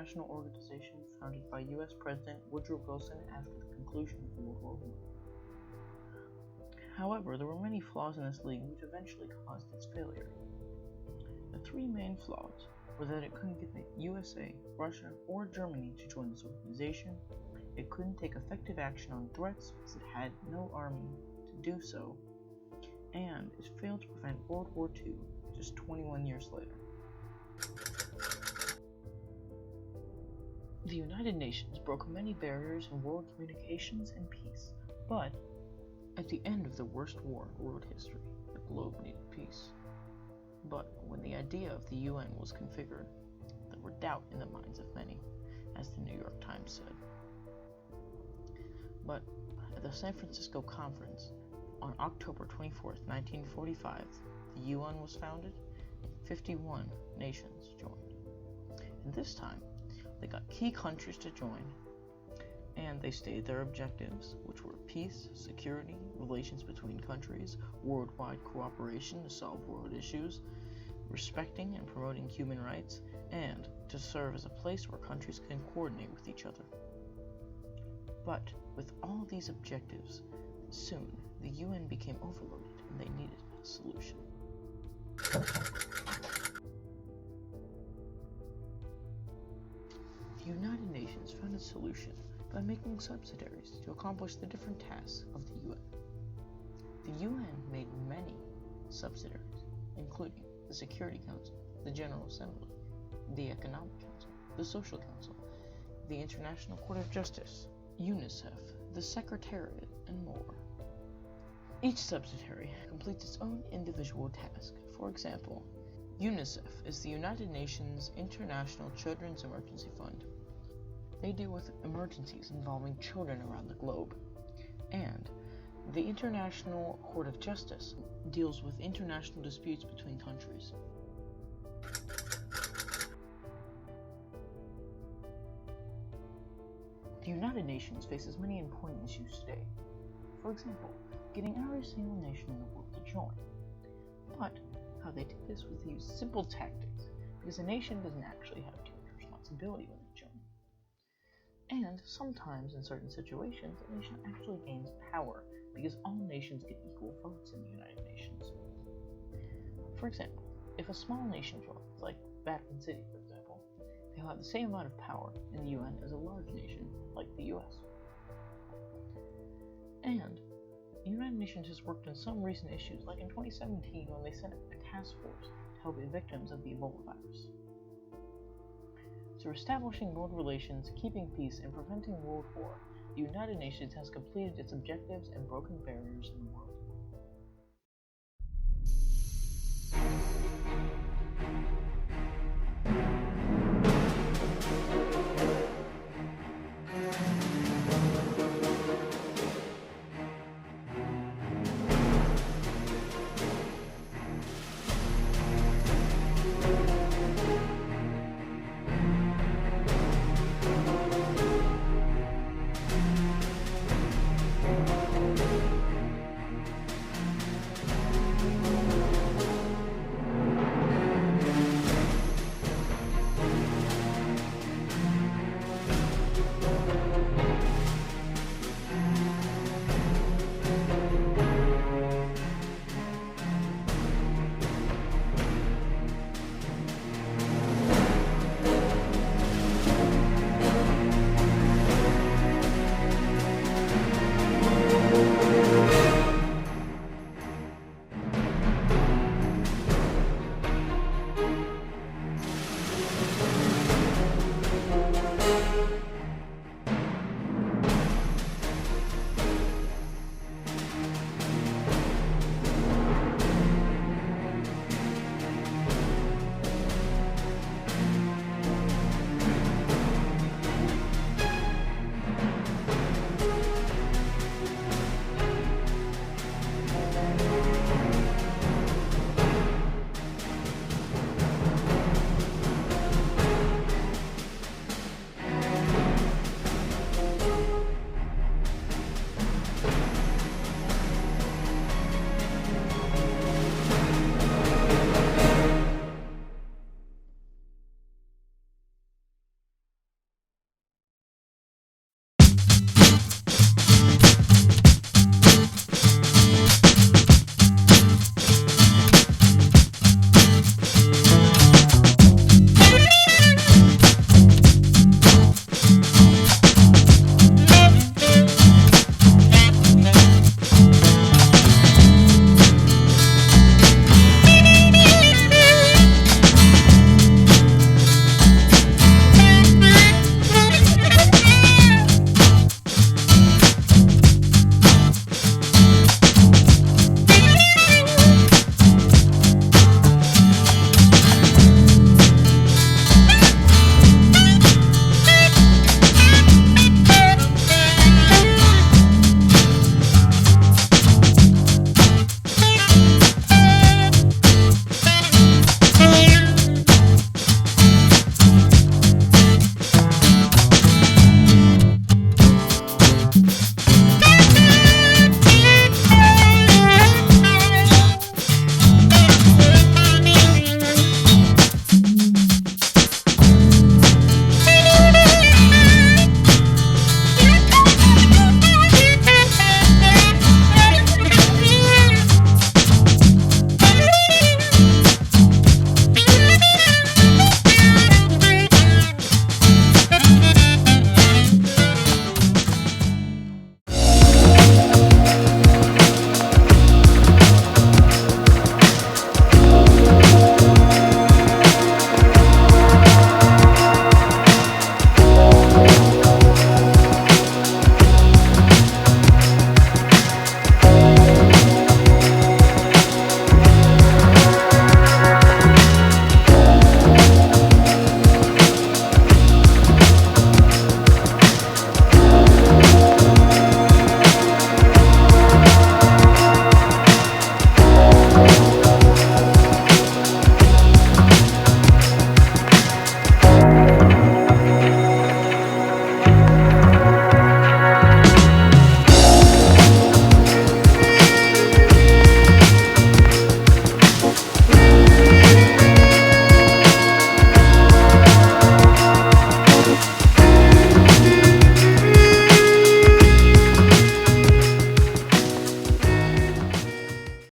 international organization founded by U.S. President Woodrow Wilson after the conclusion of World War I. However, there were many flaws in this league which eventually caused its failure. The three main flaws were that it couldn't get the USA, Russia, or Germany to join this organization, it couldn't take effective action on threats because it had no army to do so, and it failed to prevent World War II just 21 years later. The United Nations broke many barriers in world communications and peace, but at the end of the worst war in world history, the globe needed peace. But when the idea of the UN was configured, there were doubt in the minds of many, as the New York Times said. But at the San Francisco Conference, on October 24, 1945, the UN was founded and 51 nations joined. And this time, they got key countries to join, and they stated their objectives, which were peace, security, relations between countries, worldwide cooperation to solve world issues, respecting and promoting human rights, and to serve as a place where countries can coordinate with each other. But with all these objectives, soon the UN became overloaded and they needed a solution. The United Nations found a solution by making subsidiaries to accomplish the different tasks of the UN. The UN made many subsidiaries, including the Security Council, the General Assembly, the Economic Council, the Social Council, the International Court of Justice, UNICEF, the Secretariat, and more. Each subsidiary completes its own individual task. For example, UNICEF is the United Nations International Children's Emergency Fund. They deal with emergencies involving children around the globe. And the International Court of Justice deals with international disputes between countries. The United Nations faces many important issues today. For example, getting every single nation in the world to join. But how they did this was they used simple tactics, because a nation doesn't actually have too much responsibility when they join. And sometimes, in certain situations, a nation actually gains power, because all nations get equal votes in the United Nations. For example, if a small nation joins, like Vatican City for example, they'll have the same amount of power in the UN as a large nation, like the US. And the United Nations has worked on some recent issues, like in 2017 when they sent a task force to help the victims of the Ebola virus. Through establishing world relations, keeping peace, and preventing world war, the United Nations has completed its objectives and broken barriers in the world.